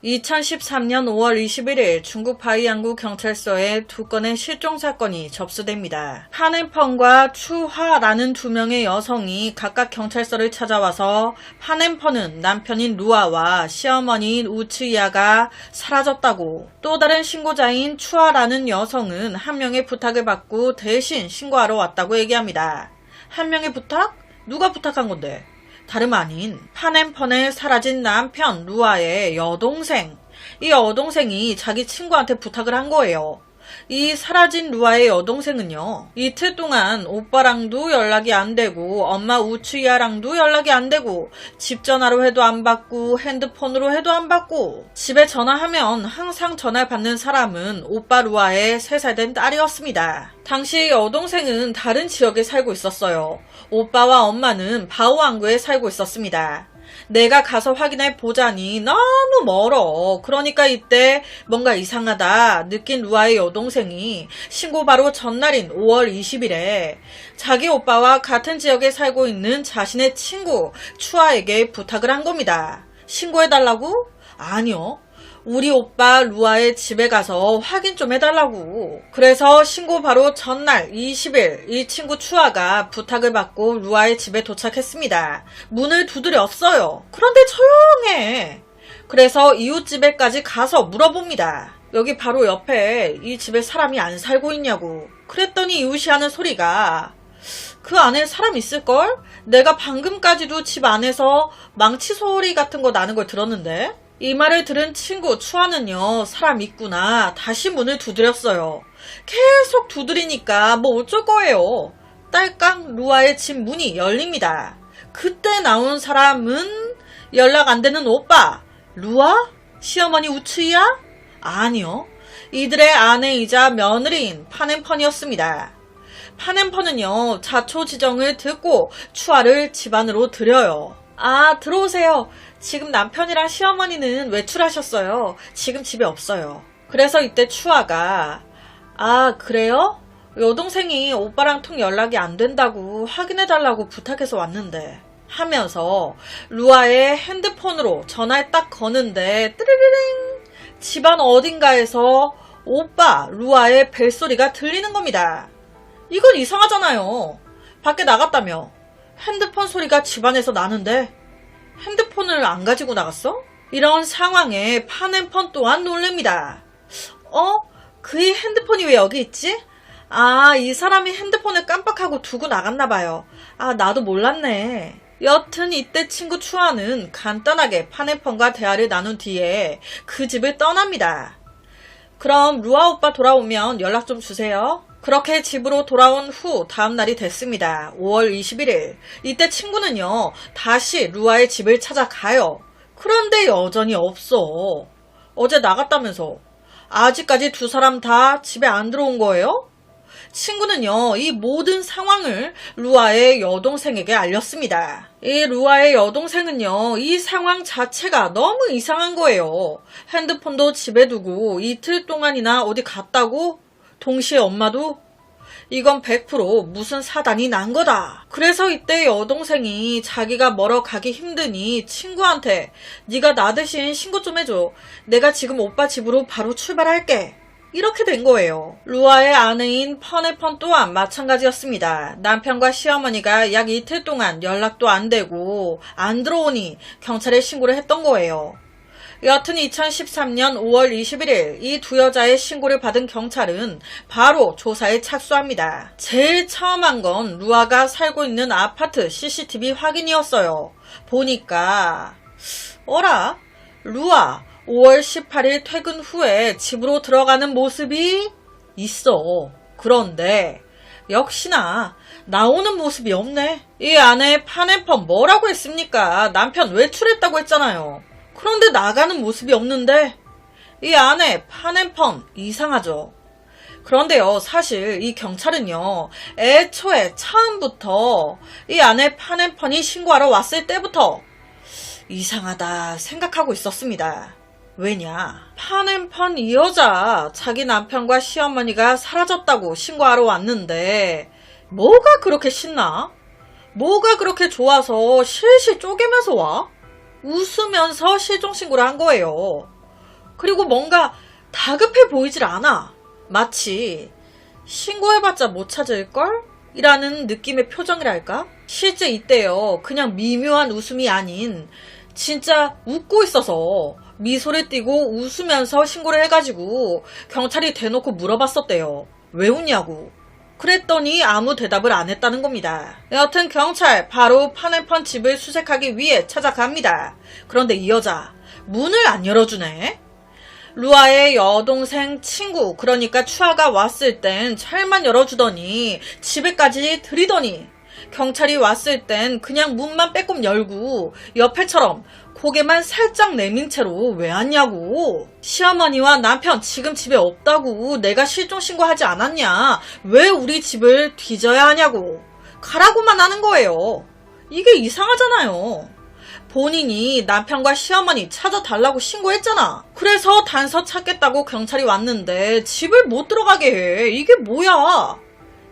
2013년 5월 21일 중국 바이양구 경찰서에 두 건의 실종 사건이 접수됩니다. 파넨펑과 추하라는 두 명의 여성이 각각 경찰서를 찾아와서 파넨펑은 남편인 루아와 시어머니인 우츠이아가 사라졌다고, 또 다른 신고자인 추하라는 여성은 한 명의 부탁을 받고 대신 신고하러 왔다고 얘기합니다. 한 명의 부탁? 누가 부탁한 건데? 다름 아닌 파넨펀의 사라진 남편 루아의 여동생, 이 여동생이 자기 친구한테 부탁을 한 거예요. 이 사라진 루아의 여동생은요, 이틀 동안 오빠랑도 연락이 안 되고 엄마 우츠이아랑도 연락이 안 되고 집 전화로 해도 안 받고 핸드폰으로 해도 안 받고, 집에 전화하면 항상 전화를 받는 사람은 오빠 루아의 3살 된 딸이었습니다. 당시 여동생은 다른 지역에 살고 있었어요. 오빠와 엄마는 바오항구에 살고 있었습니다. 내가 가서 확인해 보자니 너무 멀어. 그러니까 이때 뭔가 이상하다 느낀 루아의 여동생이 신고 바로 전날인 5월 20일에 자기 오빠와 같은 지역에 살고 있는 자신의 친구 추아에게 부탁을 한 겁니다. 신고해달라고? 아니요. 우리 오빠 루아의 집에 가서 확인 좀 해달라고. 그래서 신고 바로 전날 20일 이 친구 추아가 부탁을 받고 루아의 집에 도착했습니다. 문을 두드렸어요. 그런데 조용해. 그래서 이웃집에까지 가서 물어봅니다. 여기 바로 옆에 이 집에 사람이 안 살고 있냐고. 그랬더니 이웃이 하는 소리가, 그 안에 사람 있을걸? 내가 방금까지도 집 안에서 망치 소리 같은 거 나는 걸 들었는데? 이 말을 들은 친구 추아는요, 사람 있구나 다시 문을 두드렸어요. 계속 두드리니까 뭐 어쩔 거예요. 딸깍 루아의 집 문이 열립니다. 그때 나온 사람은 연락 안 되는 오빠 루아? 시어머니 우츠이아? 아니요. 이들의 아내이자 며느리인 파넨펀이었습니다. 파넨펀은요, 자초지정을 듣고 추아를 집 안으로 들여요. 아, 들어오세요. 지금 남편이랑 시어머니는 외출하셨어요. 지금 집에 없어요. 그래서 이때 추아가, 아, 그래요? 여동생이 오빠랑 통 연락이 안 된다고 확인해달라고 부탁해서 왔는데 하면서 루아의 핸드폰으로 전화를 딱 거는데 뜨르르릉, 집안 어딘가에서 오빠 루아의 벨소리가 들리는 겁니다. 이건 이상하잖아요. 밖에 나갔다며 핸드폰 소리가 집안에서 나는데 핸드폰을 안 가지고 나갔어? 이런 상황에 파넨펀 또한 놀랍니다. 그의 핸드폰이 왜 여기 있지? 아, 이 사람이 핸드폰을 깜빡하고 두고 나갔나봐요. 아, 나도 몰랐네. 여튼 이때 친구 추아는 간단하게 파넨펀과 대화를 나눈 뒤에 그 집을 떠납니다. 그럼 루아 오빠 돌아오면 연락 좀 주세요. 그렇게 집으로 돌아온 후 다음날이 됐습니다. 5월 21일. 이때 친구는요, 다시 루아의 집을 찾아가요. 그런데 여전히 없어. 어제 나갔다면서. 아직까지 두 사람 다 집에 안 들어온 거예요? 친구는요, 이 모든 상황을 루아의 여동생에게 알렸습니다. 이 루아의 여동생은요, 이 상황 자체가 너무 이상한 거예요. 핸드폰도 집에 두고 이틀 동안이나 어디 갔다고? 동시에 엄마도? 이건 100% 무슨 사단이 난 거다. 그래서 이때 여동생이 자기가 멀어 가기 힘드니 친구한테 네가 나 대신 신고 좀 해줘. 내가 지금 오빠 집으로 바로 출발할게. 이렇게 된 거예요. 루아의 아내인 파넨펀 또한 마찬가지였습니다. 남편과 시어머니가 약 이틀 동안 연락도 안 되고 안 들어오니 경찰에 신고를 했던 거예요. 여튼 2013년 5월 21일 이 두 여자의 신고를 받은 경찰은 바로 조사에 착수합니다. 제일 처음 한 건 루아가 살고 있는 아파트 CCTV 확인이었어요. 보니까 어라? 루아 5월 18일 퇴근 후에 집으로 들어가는 모습이 있어. 그런데 역시나 나오는 모습이 없네. 이 아내 파넨펀 뭐라고 했습니까? 남편 외출했다고 했잖아요. 그런데 나가는 모습이 없는데 이 아내 파넨펀 이상하죠. 그런데요, 사실 이 경찰은요, 애초에 처음부터 이 아내 파넨펀이 신고하러 왔을 때부터 이상하다 생각하고 있었습니다. 왜냐? 파넨펀 이 여자 자기 남편과 시어머니가 사라졌다고 신고하러 왔는데 뭐가 그렇게 신나? 뭐가 그렇게 좋아서 실실 쪼개면서 와? 웃으면서 실종신고를 한 거예요. 그리고 뭔가 다급해 보이질 않아. 마치 신고해봤자 못 찾을걸? 이라는 느낌의 표정이랄까? 실제 이때요, 그냥 미묘한 웃음이 아닌 진짜 웃고 있어서 미소를 띠고 웃으면서 신고를 해가지고 경찰이 대놓고 물어봤었대요. 왜 웃냐고. 그랬더니 아무 대답을 안 했다는 겁니다. 여튼 경찰 바로 파네펀 집을 수색하기 위해 찾아갑니다. 그런데 이 여자 문을 안 열어주네. 루아의 여동생 친구, 그러니까 추아가 왔을 땐 철만 열어주더니 집에까지 들이더니 경찰이 왔을 땐 그냥 문만 빼꼼 열고 옆에처럼 고개만 살짝 내민 채로 왜 왔냐고. 시어머니와 남편 지금 집에 없다고. 내가 실종신고하지 않았냐. 왜 우리 집을 뒤져야 하냐고. 가라고만 하는 거예요. 이게 이상하잖아요. 본인이 남편과 시어머니 찾아달라고 신고했잖아. 그래서 단서 찾겠다고 경찰이 왔는데 집을 못 들어가게 해. 이게 뭐야.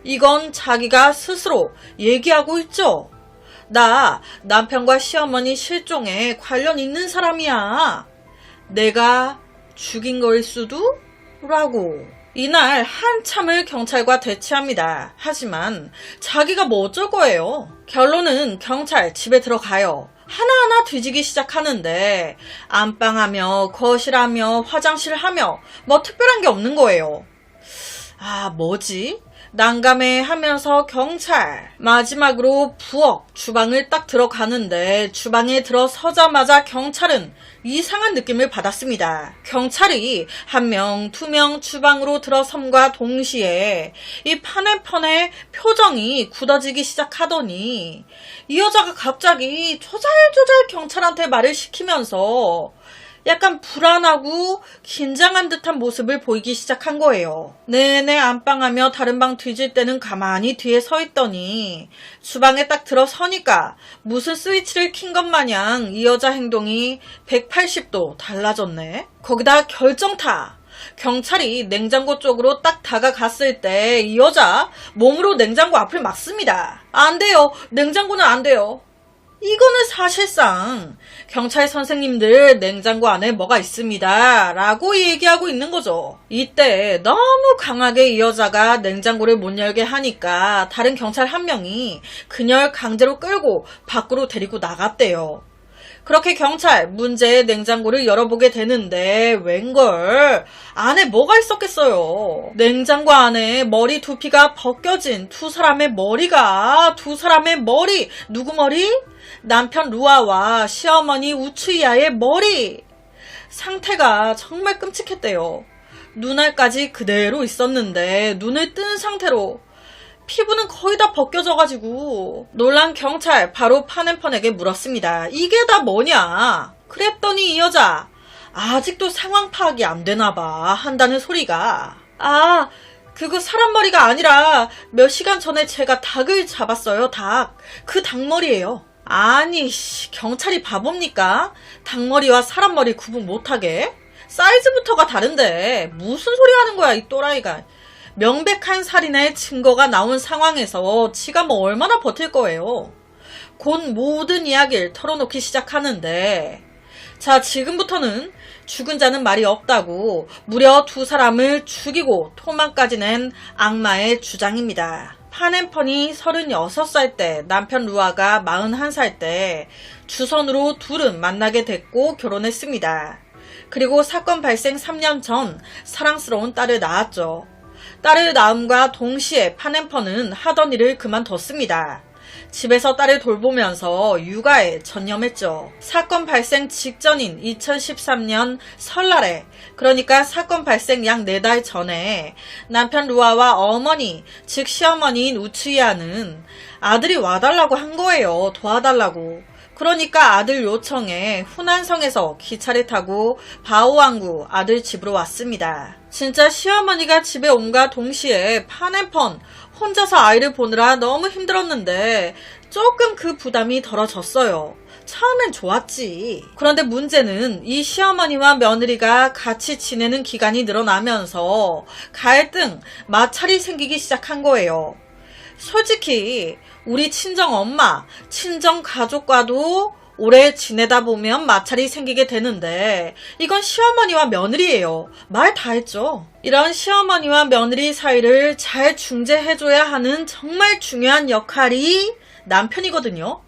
이건 자기가 스스로 얘기하고 있죠. 나 남편과 시어머니 실종에 관련 있는 사람이야. 내가 죽인 거일 수도? 라고. 이날 한참을 경찰과 대치합니다. 하지만 자기가 뭐 어쩔 거예요. 결론은 경찰 집에 들어가요. 하나하나 뒤지기 시작하는데 안방하며 거실하며 화장실 하며 뭐 특별한 게 없는 거예요. 아, 뭐지? 난감해 하면서 경찰. 마지막으로 부엌 주방을 딱 들어가는데 주방에 들어서자마자 경찰은 이상한 느낌을 받았습니다. 경찰이 1명, 2명 주방으로 들어섬과 동시에 이 파네펀의 표정이 굳어지기 시작하더니 이 여자가 갑자기 조잘조잘 경찰한테 말을 시키면서 약간 불안하고 긴장한 듯한 모습을 보이기 시작한 거예요. 내내 안방하며 다른 방 뒤질 때는 가만히 뒤에 서 있더니 주방에 딱 들어서니까 무슨 스위치를 킨 것 마냥 이 여자 행동이 180도 달라졌네. 거기다 결정타. 경찰이 냉장고 쪽으로 딱 다가갔을 때 이 여자 몸으로 냉장고 앞을 막습니다. 안 돼요. 냉장고는 안 돼요. 이거는 사실상 경찰 선생님들 냉장고 안에 뭐가 있습니다 라고 얘기하고 있는 거죠. 이때 너무 강하게 이 여자가 냉장고를 못 열게 하니까 다른 경찰 한 명이 그녀를 강제로 끌고 밖으로 데리고 나갔대요. 그렇게 경찰 문제의 냉장고를 열어보게 되는데 웬걸 안에 뭐가 있었겠어요. 냉장고 안에 머리 두피가 벗겨진 두 사람의 머리가 누구 머리? 남편 루아와 시어머니 우츠이아의 머리. 상태가 정말 끔찍했대요. 눈알까지 그대로 있었는데 눈을 뜬 상태로 피부는 거의 다 벗겨져가지고 놀란 경찰 바로 파네펀에게 물었습니다. 이게 다 뭐냐? 그랬더니 이 여자 아직도 상황 파악이 안 되나봐 한다는 소리가. 아, 그거 사람 머리가 아니라 몇 시간 전에 제가 닭을 잡았어요. 닭. 그 닭머리예요. 아니 경찰이 바보입니까? 닭머리와 사람 머리 구분 못하게? 사이즈부터가 다른데 무슨 소리 하는 거야 이 또라이가. 명백한 살인의 증거가 나온 상황에서 지가 뭐 얼마나 버틸 거예요. 곧 모든 이야기를 털어놓기 시작하는데 자, 지금부터는 죽은 자는 말이 없다고 무려 두 사람을 죽이고 토막까지 낸 악마의 주장입니다. 파네펀이 36살 때 남편 루아가 41살 때 주선으로 둘은 만나게 됐고 결혼했습니다. 그리고 사건 발생 3년 전 사랑스러운 딸을 낳았죠. 딸을 낳음과 동시에 파네펀은 하던 일을 그만뒀습니다. 집에서 딸을 돌보면서 육아에 전념했죠. 사건 발생 직전인 2013년 설날에, 그러니까 사건 발생 약 4달 전에 남편 루아와 어머니, 즉 시어머니인 우츠이아는 아들이 와달라고 한 거예요. 도와달라고. 그러니까 아들 요청에 후난성에서 기차를 타고 바오왕구 아들 집으로 왔습니다. 진짜 시어머니가 집에 온과 동시에 파네펀 혼자서 아이를 보느라 너무 힘들었는데 조금 그 부담이 덜어졌어요. 처음엔 좋았지. 그런데 문제는 이 시어머니와 며느리가 같이 지내는 기간이 늘어나면서 갈등, 마찰이 생기기 시작한 거예요. 솔직히 우리 친정 엄마, 친정 가족과도 오래 지내다 보면 마찰이 생기게 되는데 이건 시어머니와 며느리예요. 말 다 했죠. 이런 시어머니와 며느리 사이를 잘 중재해줘야 하는 정말 중요한 역할이 남편이거든요.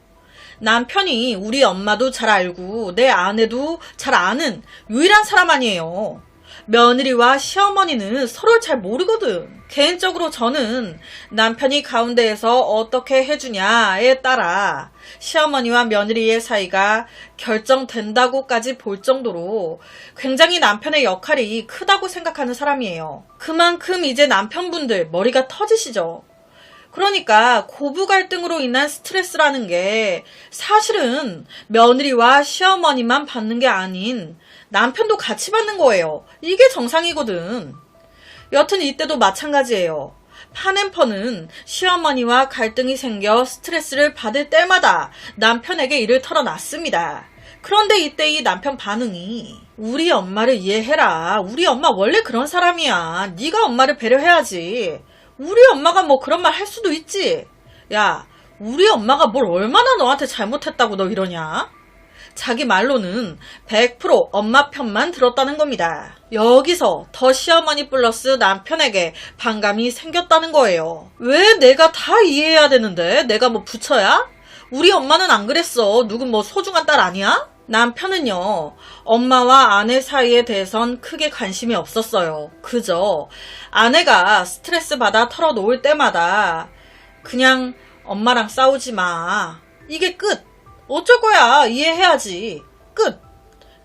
남편이 우리 엄마도 잘 알고 내 아내도 잘 아는 유일한 사람 아니에요. 며느리와 시어머니는 서로 잘 모르거든. 개인적으로 저는 남편이 가운데에서 어떻게 해주냐에 따라 시어머니와 며느리의 사이가 결정된다고까지 볼 정도로 굉장히 남편의 역할이 크다고 생각하는 사람이에요. 그만큼 이제 남편분들 머리가 터지시죠. 그러니까 고부 갈등으로 인한 스트레스라는 게 사실은 며느리와 시어머니만 받는 게 아닌 남편도 같이 받는 거예요. 이게 정상이거든. 여튼 이때도 마찬가지예요. 파앤퍼는 시어머니와 갈등이 생겨 스트레스를 받을 때마다 남편에게 이를 털어놨습니다. 그런데 이때 이 남편 반응이 우리 엄마를 이해해라. 우리 엄마 원래 그런 사람이야. 네가 엄마를 배려해야지. 우리 엄마가 뭐 그런 말 할 수도 있지. 야, 우리 엄마가 뭘 얼마나 너한테 잘못했다고 너 이러냐? 자기 말로는 100% 엄마 편만 들었다는 겁니다. 여기서 더 시어머니 플러스 남편에게 반감이 생겼다는 거예요. 왜 내가 다 이해해야 되는데? 내가 뭐 부처야? 우리 엄마는 안 그랬어. 누군 뭐 소중한 딸 아니야? 남편은요, 엄마와 아내 사이에 대해선 크게 관심이 없었어요. 그저 아내가 스트레스 받아 털어놓을 때마다 그냥 엄마랑 싸우지 마. 이게 끝. 어쩔 거야. 이해해야지. 끝.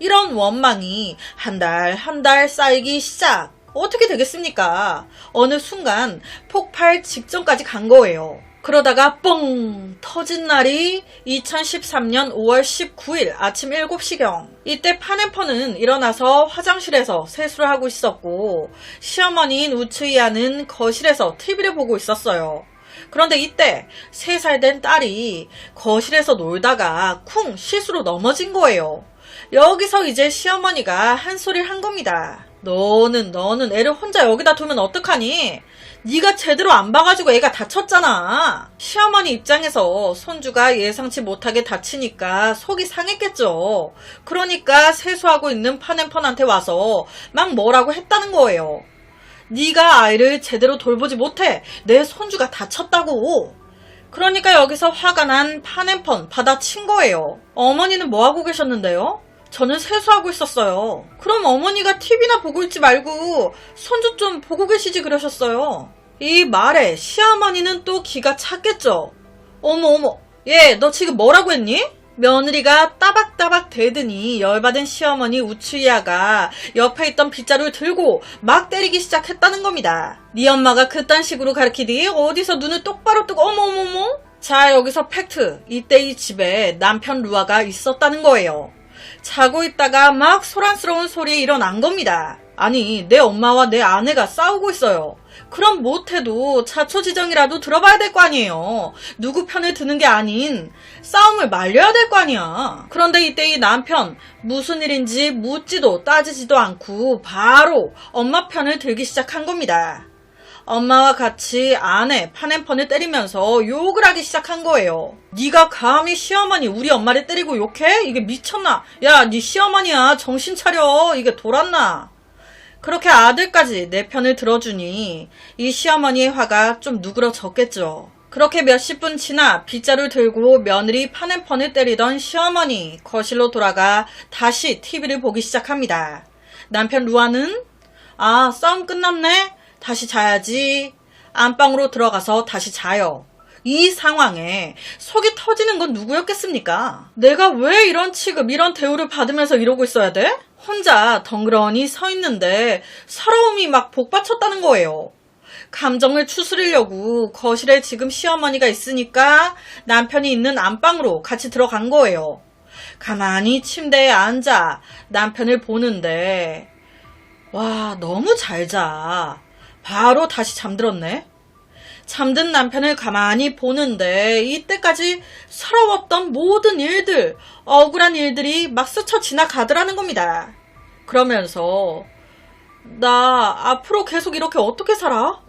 이런 원망이 한 달 쌓이기 시작. 어떻게 되겠습니까? 어느 순간 폭발 직전까지 간 거예요. 그러다가 뻥 터진 날이 2013년 5월 19일 아침 7시경. 이때 파앤퍼는 일어나서 화장실에서 세수를 하고 있었고 시어머니인 우츠이아는 거실에서 TV를 보고 있었어요. 그런데 이때 3살 된 딸이 거실에서 놀다가 쿵 실수로 넘어진 거예요. 여기서 이제 시어머니가 한 소리를 한 겁니다. 너는 애를 혼자 여기다 두면 어떡하니? 네가 제대로 안 봐가지고 애가 다쳤잖아. 시어머니 입장에서 손주가 예상치 못하게 다치니까 속이 상했겠죠. 그러니까 세수하고 있는 파앤펀한테 와서 막 뭐라고 했다는 거예요. 네가 아이를 제대로 돌보지 못해. 내 손주가 다쳤다고. 그러니까 여기서 화가 난 파앤펀 받아친 거예요. 어머니는 뭐하고 계셨는데요? 저는 세수하고 있었어요. 그럼 어머니가 TV나 보고 있지 말고 손주 좀 보고 계시지 그러셨어요. 이 말에 시어머니는 또 기가 찼겠죠. 어머 얘 너 지금 뭐라고 했니? 며느리가 따박따박 대더니 열받은 시어머니 우츠이아가 옆에 있던 빗자루를 들고 막 때리기 시작했다는 겁니다. 네 엄마가 그딴 식으로 가르치디? 어디서 눈을 똑바로 뜨고 어머어머머? 자, 여기서 팩트. 이때 이 집에 남편 루아가 있었다는 거예요. 자고 있다가 막 소란스러운 소리에 일어난 겁니다. 아니, 내 엄마와 내 아내가 싸우고 있어요. 그럼 못해도 자초지정이라도 들어봐야 될 거 아니에요. 누구 편을 드는 게 아닌 싸움을 말려야 될 거 아니야. 그런데 이때 이 남편 무슨 일인지 묻지도 따지지도 않고 바로 엄마 편을 들기 시작한 겁니다. 엄마와 같이 아내 파앤펀을 때리면서 욕을 하기 시작한 거예요. 네가 감히 시어머니 우리 엄마를 때리고 욕해? 이게 미쳤나? 야, 네 시어머니야. 정신 차려. 이게 돌았나? 그렇게 아들까지 내 편을 들어주니 이 시어머니의 화가 좀 누그러졌겠죠. 그렇게 몇십 분 지나 빗자루를 들고 며느리 파앤펀을 때리던 시어머니 거실로 돌아가 다시 TV를 보기 시작합니다. 남편 루아는 아, 싸움 끝났네? 다시 자야지. 안방으로 들어가서 다시 자요. 이 상황에 속이 터지는 건 누구였겠습니까? 내가 왜 이런 취급, 이런 대우를 받으면서 이러고 있어야 돼? 혼자 덩그러니 서 있는데 서러움이 막 복받쳤다는 거예요. 감정을 추스리려고 거실에 지금 시어머니가 있으니까 남편이 있는 안방으로 같이 들어간 거예요. 가만히 침대에 앉아 남편을 보는데 와, 너무 잘 자. 바로 다시 잠들었네. 잠든 남편을 가만히 보는데 이때까지 서러웠던 모든 일들, 억울한 일들이 막 스쳐 지나가더라는 겁니다. 그러면서 나 앞으로 계속 이렇게 어떻게 살아?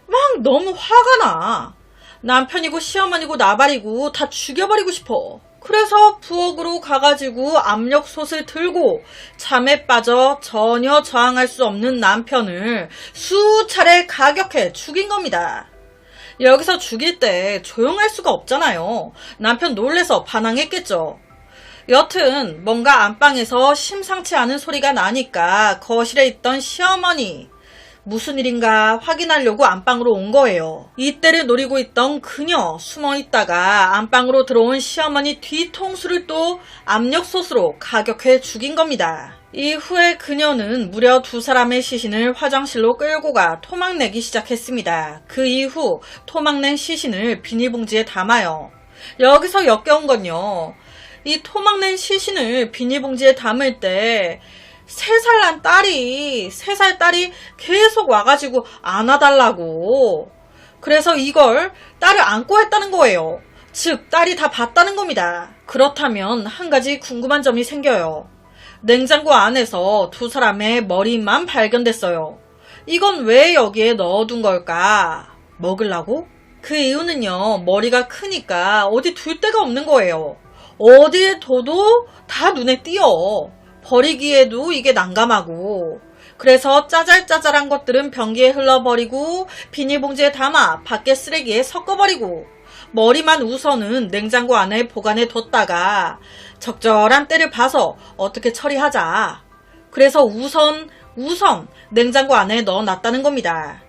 막 너무 화가 나. 남편이고 시어머니고 나발이고 다 죽여버리고 싶어. 그래서 부엌으로 가가지고 압력솥을 들고 잠에 빠져 전혀 저항할 수 없는 남편을 수차례 가격해 죽인 겁니다. 여기서 죽일 때 조용할 수가 없잖아요. 남편 놀래서 반항했겠죠. 여튼 뭔가 안방에서 심상치 않은 소리가 나니까 거실에 있던 시어머니 무슨 일인가 확인하려고 안방으로 온 거예요. 이때를 노리고 있던 그녀 숨어있다가 안방으로 들어온 시어머니 뒤통수를 또 압력솥으로 가격해 죽인 겁니다. 이후에 그녀는 무려 두 사람의 시신을 화장실로 끌고 가 토막내기 시작했습니다. 그 이후 토막낸 시신을 비닐봉지에 담아요. 여기서 역겨운 건요. 이 토막낸 시신을 비닐봉지에 담을 때 3살 난 딸이 3살 딸이 계속 와가지고 안아달라고. 그래서 이걸 딸을 안고 했다는 거예요. 즉 딸이 다 봤다는 겁니다. 그렇다면 한 가지 궁금한 점이 생겨요. 냉장고 안에서 두 사람의 머리만 발견됐어요. 이건 왜 여기에 넣어둔 걸까? 먹으려고? 그 이유는요. 머리가 크니까 어디 둘 데가 없는 거예요. 어디에 둬도 다 눈에 띄어. 버리기에도 이게 난감하고. 그래서 짜잘짜잘한 것들은 변기에 흘러버리고 비닐봉지에 담아 밖에 쓰레기에 섞어버리고 머리만 우선은 냉장고 안에 보관해 뒀다가 적절한 때를 봐서 어떻게 처리하자. 그래서 우선 냉장고 안에 넣어놨다는 겁니다.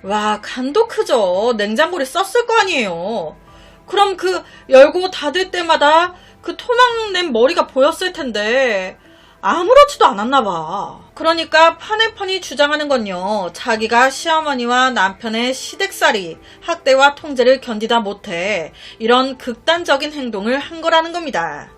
와, 간도 크죠. 냉장고를 썼을 거 아니에요. 그럼 그 열고 닫을 때마다 그 토막낸 머리가 보였을 텐데 아무렇지도 않았나 봐. 그러니까 파네펀이 주장하는 건요. 자기가 시어머니와 남편의 시댁살이, 학대와 통제를 견디다 못해 이런 극단적인 행동을 한 거라는 겁니다.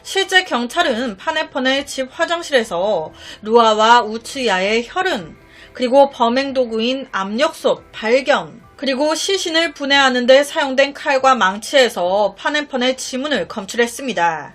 실제 경찰은 파네펀의 집 화장실에서 루아와 우츠야의 혈흔, 그리고 범행 도구인 압력솥 발견, 그리고 시신을 분해하는 데 사용된 칼과 망치에서 파네펀의 지문을 검출했습니다.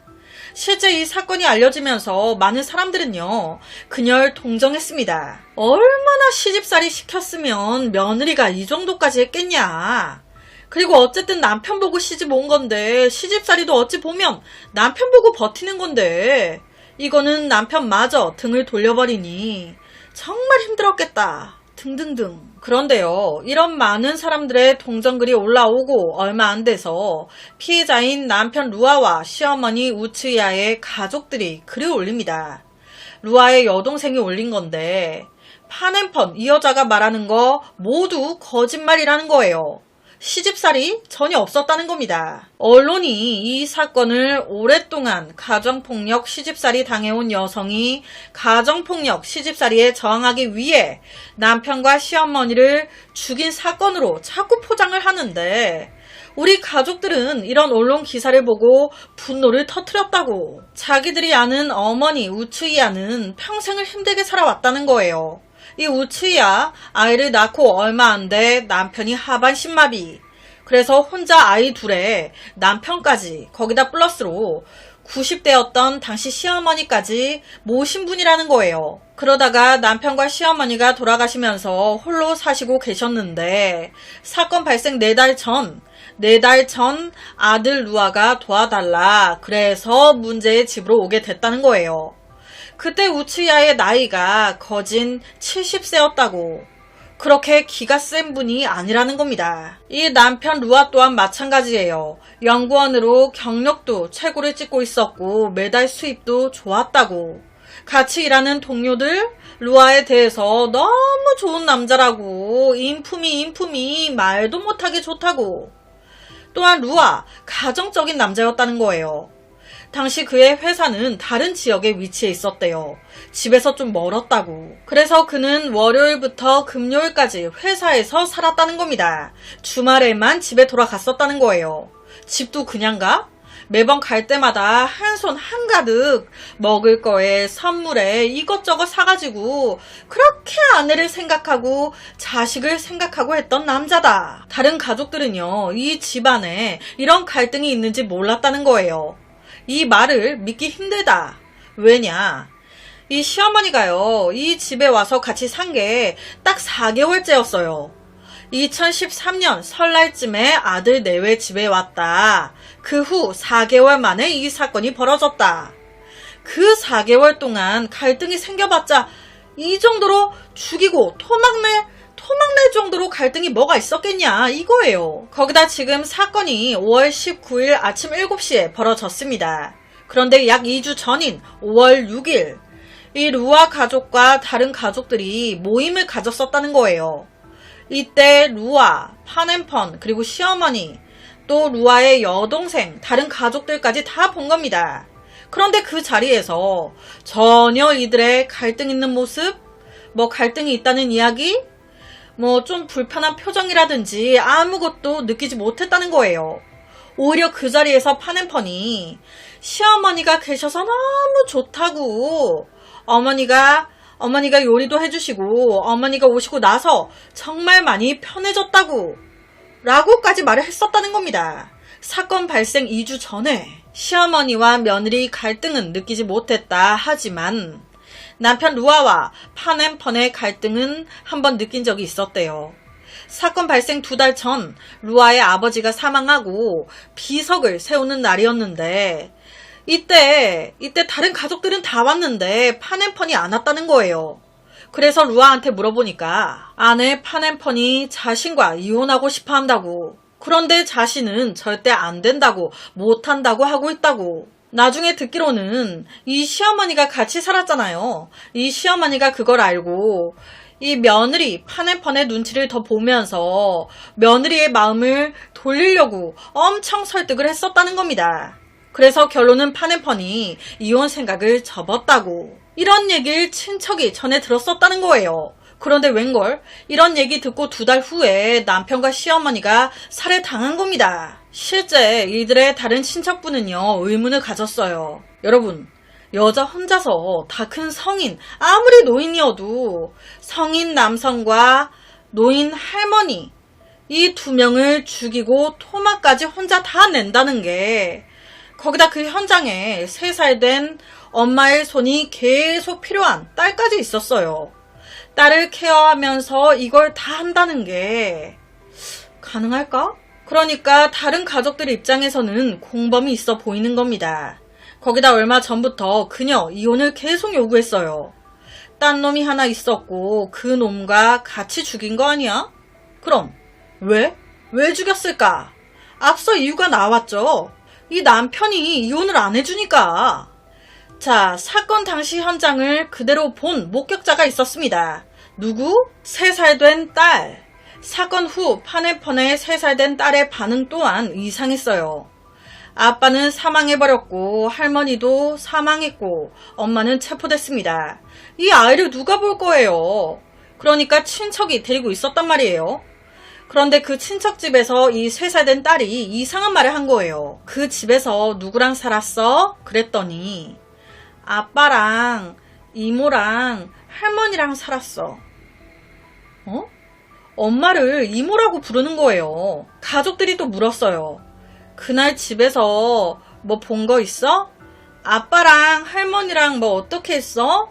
실제 이 사건이 알려지면서 많은 사람들은요, 그녀를 동정했습니다. 얼마나 시집살이 시켰으면 며느리가 이 정도까지 했겠냐. 그리고 어쨌든 남편 보고 시집 온 건데, 시집살이도 어찌 보면 남편 보고 버티는 건데, 이거는 남편마저 등을 돌려버리니 정말 힘들었겠다. 등등등. 그런데요, 이런 많은 사람들의 동정글이 올라오고 얼마 안 돼서 피해자인 남편 루아와 시어머니 우츠야의 가족들이 글을 올립니다. 루아의 여동생이 올린 건데 파넨펀 이 여자가 말하는 거 모두 거짓말이라는 거예요. 시집살이 전혀 없었다는 겁니다. 언론이 이 사건을 오랫동안 가정폭력 시집살이 당해온 여성이 가정폭력 시집살이에 저항하기 위해 남편과 시어머니를 죽인 사건으로 자꾸 포장을 하는데 우리 가족들은 이런 언론 기사를 보고 분노를 터뜨렸다고. 자기들이 아는 어머니 우츠이야는 평생을 힘들게 살아왔다는 거예요. 이 우츠야 아이를 낳고 얼마 안 돼 남편이 하반신마비. 그래서 혼자 아이 둘에 남편까지 거기다 플러스로 90대였던 당시 시어머니까지 모신 분이라는 거예요. 그러다가 남편과 시어머니가 돌아가시면서 홀로 사시고 계셨는데 사건 발생 4달 전 아들 루아가 도와달라. 그래서 문제의 집으로 오게 됐다는 거예요. 그때 우츠야의 나이가 거진 70세였다고. 그렇게 기가 센 분이 아니라는 겁니다. 이 남편 루아 또한 마찬가지예요. 연구원으로 경력도 최고를 찍고 있었고 매달 수입도 좋았다고. 같이 일하는 동료들 루아에 대해서 너무 좋은 남자라고. 인품이 말도 못하게 좋다고. 또한 루아 가정적인 남자였다는 거예요. 당시 그의 회사는 다른 지역에 위치해 있었대요. 집에서 좀 멀었다고. 그래서 그는 월요일부터 금요일까지 회사에서 살았다는 겁니다. 주말에만 집에 돌아갔었다는 거예요. 집도 그냥 가? 매번 갈 때마다 한 손 한가득 먹을 거에 선물에 이것저것 사가지고 그렇게 아내를 생각하고 자식을 생각하고 했던 남자다. 다른 가족들은요, 이 집안에 이런 갈등이 있는지 몰랐다는 거예요. 이 말을 믿기 힘들다. 왜냐? 이 시어머니가요, 이 집에 와서 같이 산 게 딱 4개월째였어요. 2013년 설날쯤에 아들 내외 집에 왔다. 그 후 4개월 만에 이 사건이 벌어졌다. 그 4개월 동안 갈등이 생겨봤자 이 정도로 죽이고 토막낼 정도로 갈등이 뭐가 있었겠냐 이거예요. 거기다 지금 사건이 5월 19일 아침 7시에 벌어졌습니다. 그런데 약 2주 전인 5월 6일 이 루아 가족과 다른 가족들이 모임을 가졌었다는 거예요. 이때 루아, 파넨펀, 그리고 시어머니, 또 루아의 여동생, 다른 가족들까지 다 본 겁니다. 그런데 그 자리에서 전혀 이들의 갈등 있는 모습, 갈등이 있다는 이야기, 좀 불편한 표정이라든지 아무것도 느끼지 못했다는 거예요. 오히려 그 자리에서 파넨펀이 시어머니가 계셔서 너무 좋다고, 어머니가 요리도 해주시고 어머니가 오시고 나서 정말 많이 편해졌다고 라고까지 말을 했었다는 겁니다. 사건 발생 2주 전에 시어머니와 며느리 갈등은 느끼지 못했다 하지만 남편 루아와 파넨펀의 갈등은 한번 느낀 적이 있었대요. 사건 발생 2달 전 루아의 아버지가 사망하고 비석을 세우는 날이었는데 이때 다른 가족들은 다 왔는데 파넨펀이 안 왔다는 거예요. 그래서 루아한테 물어보니까 아내 파넨펀이 자신과 이혼하고 싶어 한다고. 그런데 자신은 절대 안 된다고, 못한다고 하고 있다고. 나중에 듣기로는 이 시어머니가 같이 살았잖아요. 이 시어머니가 그걸 알고 이 며느리 파넨펀의 눈치를 더 보면서 며느리의 마음을 돌리려고 엄청 설득을 했었다는 겁니다. 그래서 결론은 파넨펀이 이혼 생각을 접었다고. 이런 얘기를 친척이 전해 들었었다는 거예요. 그런데 웬걸 이런 얘기 듣고 2달 후에 남편과 시어머니가 살해당한 겁니다. 실제 이들의 다른 친척분은요 의문을 가졌어요. 여러분, 여자 혼자서 다 큰 성인, 아무리 노인이어도 성인 남성과 노인 할머니 이 2명을 죽이고 토막까지 혼자 다 낸다는 게, 거기다 그 현장에 3살 된 엄마의 손이 계속 필요한 딸까지 있었어요. 딸을 케어하면서 이걸 다 한다는 게 가능할까? 그러니까 다른 가족들 입장에서는 공범이 있어 보이는 겁니다. 거기다 얼마 전부터 그녀 이혼을 계속 요구했어요. 딴 놈이 하나 있었고 그 놈과 같이 죽인 거 아니야? 그럼 왜? 왜 죽였을까? 앞서 이유가 나왔죠. 이 남편이 이혼을 안 해주니까. 자, 사건 당시 현장을 그대로 본 목격자가 있었습니다. 누구? 3살 된 딸. 사건 후 파넨펀의 3살 된 딸의 반응 또한 이상했어요. 아빠는 사망해버렸고 할머니도 사망했고 엄마는 체포됐습니다. 이 아이를 누가 볼 거예요? 그러니까 친척이 데리고 있었단 말이에요. 그런데 그 친척 집에서 이 3살 된 딸이 이상한 말을 한 거예요. 그 집에서 누구랑 살았어? 그랬더니 아빠랑 이모랑 할머니랑 살았어. 엄마를 이모라고 부르는 거예요. 가족들이 또 물었어요. 그날 집에서 뭐 본 거 있어? 아빠랑 할머니랑 뭐 어떻게 했어?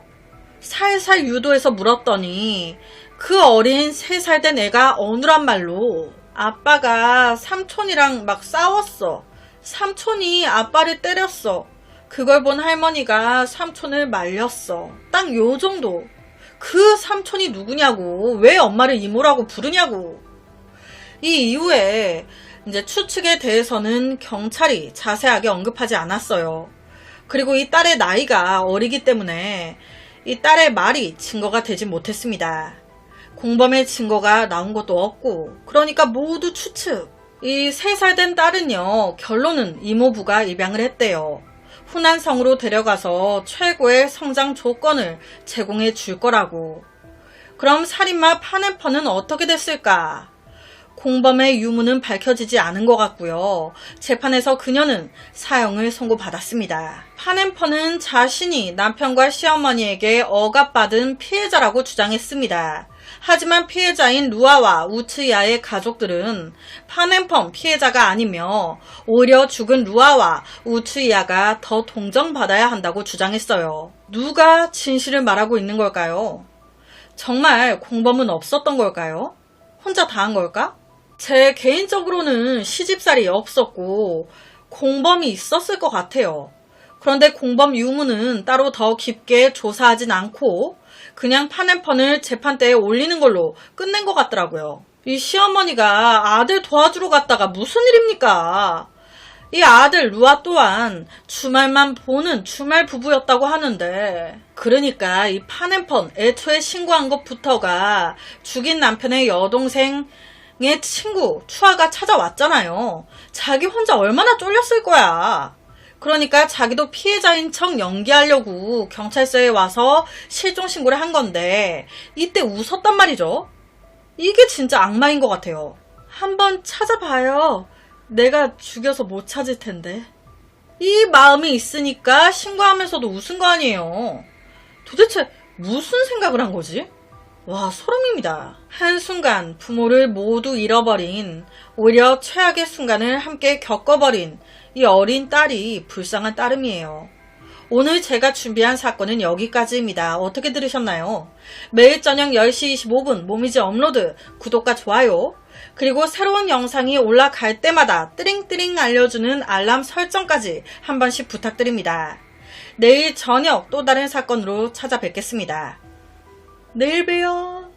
살살 유도해서 물었더니 그 어린 3살 된 애가 어눌한 말로 아빠가 삼촌이랑 막 싸웠어. 삼촌이 아빠를 때렸어. 그걸 본 할머니가 삼촌을 말렸어. 딱 요 정도. 그 삼촌이 누구냐고, 왜 엄마를 이모라고 부르냐고. 이 이후에 이제 추측에 대해서는 경찰이 자세하게 언급하지 않았어요. 그리고 이 딸의 나이가 어리기 때문에 이 딸의 말이 증거가 되지 못했습니다. 공범의 증거가 나온 것도 없고, 그러니까 모두 추측. 이 3살 된 딸은요, 결론은 이모부가 입양을 했대요. 후난성으로 데려가서 최고의 성장 조건을 제공해 줄 거라고. 그럼 살인마 파넨펀은 어떻게 됐을까? 공범의 유무는 밝혀지지 않은 것 같고요. 재판에서 그녀는 사형을 선고받았습니다. 파넨펀은 자신이 남편과 시어머니에게 억압받은 피해자라고 주장했습니다. 하지만 피해자인 루아와 우츠야의 가족들은 파넨펀 피해자가 아니며 오히려 죽은 루아와 우츠야가 더 동정받아야 한다고 주장했어요. 누가 진실을 말하고 있는 걸까요? 정말 공범은 없었던 걸까요? 혼자 다 한 걸까? 제 개인적으로는 시집살이 없었고 공범이 있었을 것 같아요. 그런데 공범 유무는 따로 더 깊게 조사하진 않고 그냥 파넨펀을 재판대에 올리는 걸로 끝낸 것 같더라고요. 이 시어머니가 아들 도와주러 갔다가 무슨 일입니까? 이 아들 루아 또한 주말만 보는 주말 부부였다고 하는데, 그러니까 이 파넨펀 애초에 신고한 것부터가 죽인 남편의 여동생의 친구 추아가 찾아왔잖아요. 자기 혼자 얼마나 쫄렸을 거야. 그러니까 자기도 피해자인 척 연기하려고 경찰서에 와서 실종 신고를 한 건데 이때 웃었단 말이죠. 이게 진짜 악마인 것 같아요. 한번 찾아봐요. 내가 죽여서 못 찾을 텐데. 이 마음이 있으니까 신고하면서도 웃은 거 아니에요. 도대체 무슨 생각을 한 거지? 와, 소름입니다. 한순간 부모를 모두 잃어버린, 오히려 최악의 순간을 함께 겪어버린 이 어린 딸이 불쌍한 따름이에요. 오늘 제가 준비한 사건은 여기까지입니다. 어떻게 들으셨나요? 매일 저녁 10시 25분 모미지 업로드, 구독과 좋아요, 그리고 새로운 영상이 올라갈 때마다 뜨링뜨링 알려주는 알람 설정까지 한 번씩 부탁드립니다. 내일 저녁 또 다른 사건으로 찾아뵙겠습니다. 내일 봬요.